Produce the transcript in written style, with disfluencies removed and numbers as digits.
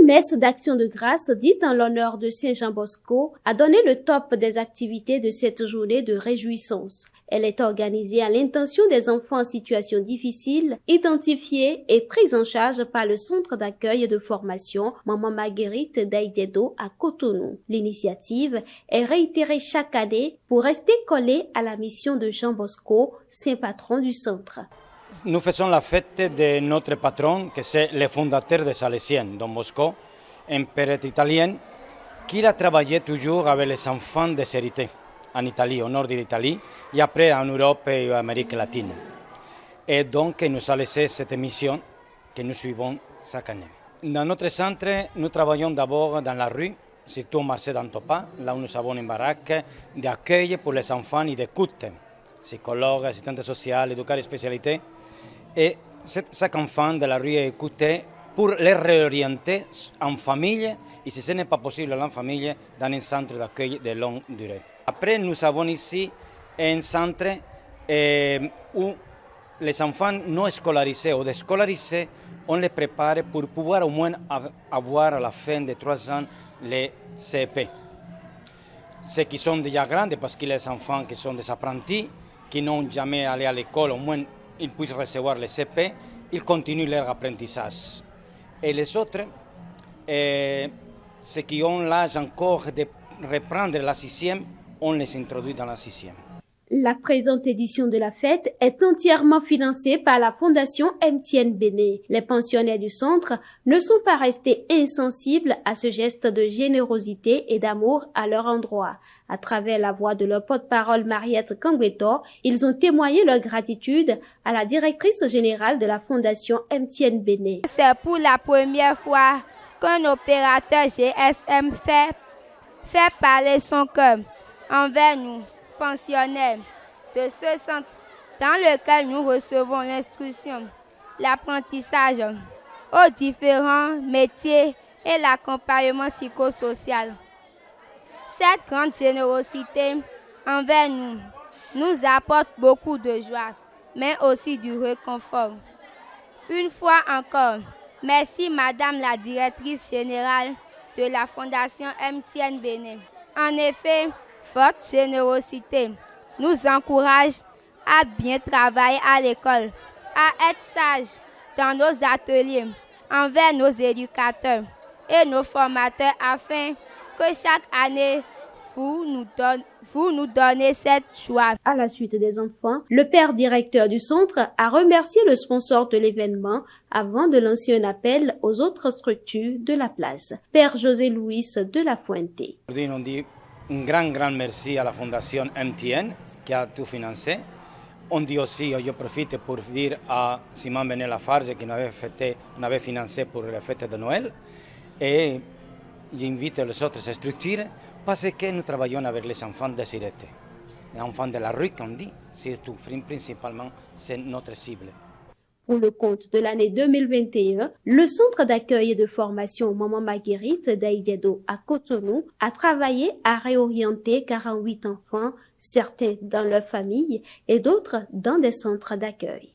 Une messe d'action de grâce dite en l'honneur de Saint Jean Bosco a donné le top des activités de cette journée de réjouissance. Elle est organisée à l'intention des enfants en situation difficile, identifiés et pris en charge par le centre d'accueil et de formation Maman Marguerite d'Aïdjedo à Cotonou. L'initiative est réitérée chaque année pour rester collée à la mission de Jean Bosco, saint patron du centre. Nous faisons la fête de notre patron, que c'est le fondateur des Salesiens, Don Bosco, un prêtre italien qui a travaillé toujours avec les enfants déshérités en Italie, au nord de l'Italie, et après en Europe et en Amérique latine. Et donc, il nous a laissé cette mission que nous suivons chaque année. Dans notre centre, nous travaillons d'abord dans la rue, surtout au marché d'Antopa, là où nous avons une baraque d'accueil pour les enfants et d'écoute, psychologues, assistants sociaux, éducateurs spécialités. Et chaque enfant de la rue est écouté pour les réorienter en famille, et si ce n'est pas possible en famille, dans un centre d'accueil de longue durée. Après, nous avons ici un centre où les enfants non scolarisés ou déscolarisés, on les prépare pour pouvoir au moins avoir à la fin de 3 ans les CP. Ceux qui sont déjà grands, parce que les enfants qui sont des apprentis, qui n'ont jamais allé à l'école, au moins ils puissent recevoir les CP, ils continuent leur apprentissage. Et les autres, ceux qui ont l'âge encore de reprendre la 6e, on les introduit dans la 6e. La présente édition de la fête est entièrement financée par la Fondation MTN Bénin. Les pensionnaires du centre ne sont pas restés insensibles à ce geste de générosité et d'amour à leur endroit. À travers la voix de leur porte-parole Mariette Kangweto, ils ont témoigné leur gratitude à la directrice générale de la Fondation MTN Bénin. C'est pour la première fois qu'un opérateur GSM fait parler son cœur envers nous, pensionnaires de ce centre dans lequel nous recevons l'instruction, l'apprentissage aux différents métiers et l'accompagnement psychosocial. Cette grande générosité envers nous apporte beaucoup de joie, mais aussi du réconfort. Une fois encore, merci Madame la directrice générale de la Fondation MTN Bénin. En effet, votre générosité nous encourage à bien travailler à l'école, à être sages dans nos ateliers, envers nos éducateurs et nos formateurs afin que chaque année, vous nous donnez cette joie. À la suite des enfants, le père directeur du centre a remercié le sponsor de l'événement avant de lancer un appel aux autres structures de la place. Père José Louis de la Fuente. Aujourd'hui, on dit un grand merci à la Fondation MTN qui a tout financé. On dit aussi, je profite pour dire à Simon Benet Lafarge qui nous avait financé pour la fête de Noël. Et j'invite les autres structures parce que nous travaillons avec les enfants désirés. Les enfants de la rue, qu'on dit, surtout, principalement, c'est notre cible. Pour le compte de l'année 2021, le centre d'accueil et de formation Maman Marguerite d'Aïdjedo à Cotonou a travaillé à réorienter 48 enfants, certains dans leur famille et d'autres dans des centres d'accueil.